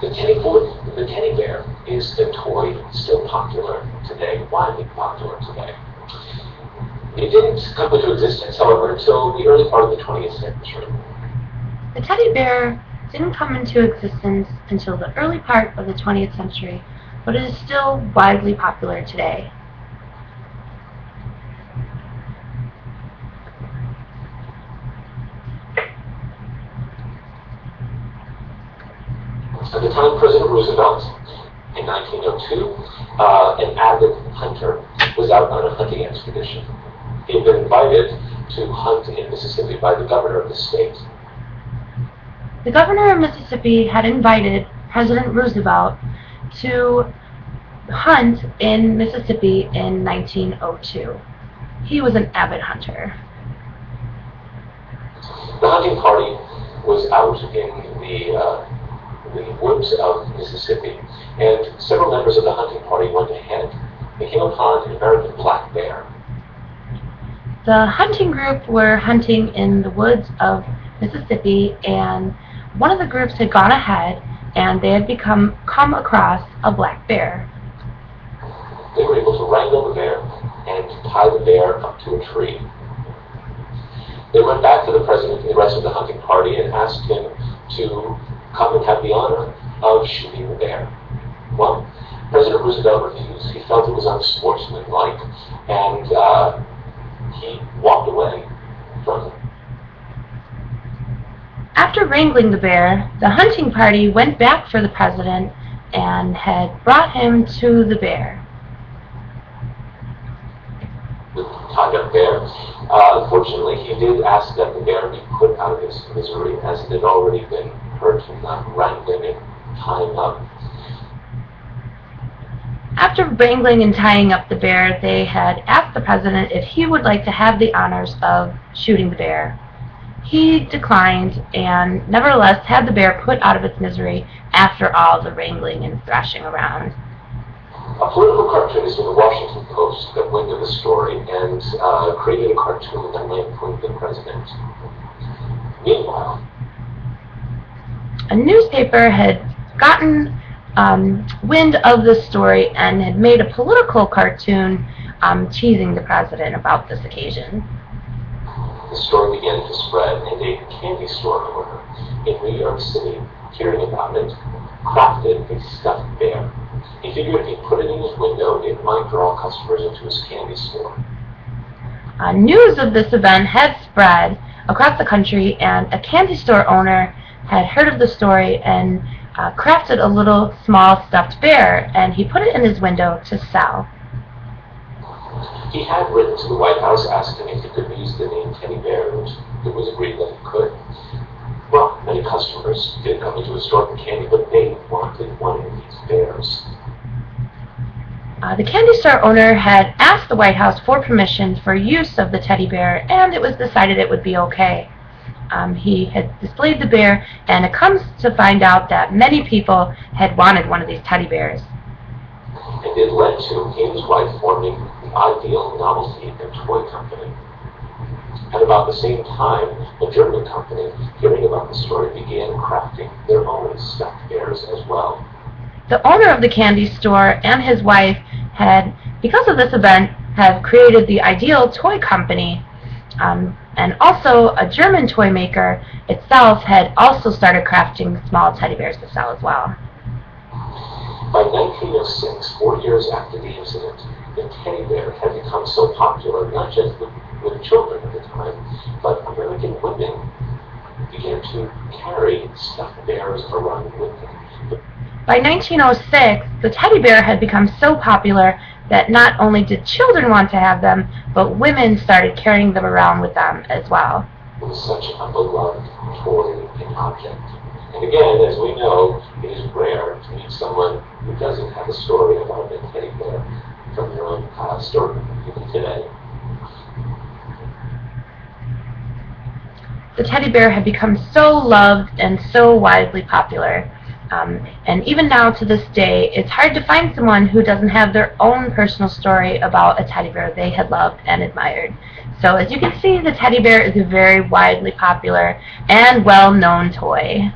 The teddy bear is a toy still popular today, widely popular today. It didn't come into existence, however, until the early part of the 20th century. The teddy bear didn't come into existence until the early part of the 20th century, but it is still widely popular today. At the time, President Roosevelt, in 1902, an avid hunter, was out on a hunting expedition. He had been invited to hunt in Mississippi by the governor of the state. The governor of Mississippi had invited President Roosevelt to hunt in Mississippi in 1902. He was an avid hunter. The hunting party was out in the woods of Mississippi, and several members of the hunting party went ahead. They came upon an American black bear. The hunting group were hunting in the woods of Mississippi, and one of the groups had gone ahead and they had come across a black bear. They were able to wrangle the bear and tie the bear up to a tree. They went back to the president and the rest of the hunting party and asked him to come and have the honor of shooting the bear. Well, President Roosevelt refused. He felt it was unsportsmanlike, and he walked away from it. After wrangling the bear, the hunting party went back for the president and had brought him to the bear. The tied-up bear. Unfortunately, he did ask that the bear be put out of its misery, as it had already been hurt from the wrangling and tying up. After wrangling and tying up the bear, they had asked the president if he would like to have the honors of shooting the bear. He declined and nevertheless had the bear put out of its misery after all the wrangling and thrashing around. A political cartoonist in the Washington Post got wind of the story and created a cartoon that lampooned the president. Meanwhile, a newspaper had gotten wind of this story and had made a political cartoon teasing the president about this occasion. The story began to spread, and a candy store owner in New York City, hearing about it, crafted a stuffed bear. He figured if he put it in his window, it might draw customers into his candy store. News of this event had spread across the country, and a candy store owner had heard of the story and crafted a little small stuffed bear, and he put it in his window to sell. He had written to the White House asking if he could use the name Teddy Bear, and it was agreed that he could. Well, many customers did come into his store for candy, but they wanted one of these bears. The candy store owner had asked the White House for permission for use of the teddy bear, and it was decided it would be okay. He had displayed the bear, and it comes to find out that many people had wanted one of these teddy bears. And it led to he and his wife forming the Ideal Novelty and Toy Company. At about the same time, a German company, hearing about the story, began crafting their own stuffed bears as well. The owner of the candy store and his wife had, because of this event, have created the Ideal Toy Company, and also a German toy maker itself had also started crafting small teddy bears to sell as well. By 1906, 4 years after the incident, the teddy bear had become so popular, not just with children at the time, but American women began to carry stuffed bears around with them. By 1906, the teddy bear had become so popular that not only did children want to have them, but women started carrying them around with them as well. It was such a beloved toy and object. And again, as we know, it is rare to meet someone who doesn't have a story about a teddy bear from their own past or even today. The teddy bear had become so loved and so widely popular. And even now to this day, it's hard to find someone who doesn't have their own personal story about a teddy bear they had loved and admired. So as you can see, the teddy bear is a very widely popular and well-known toy.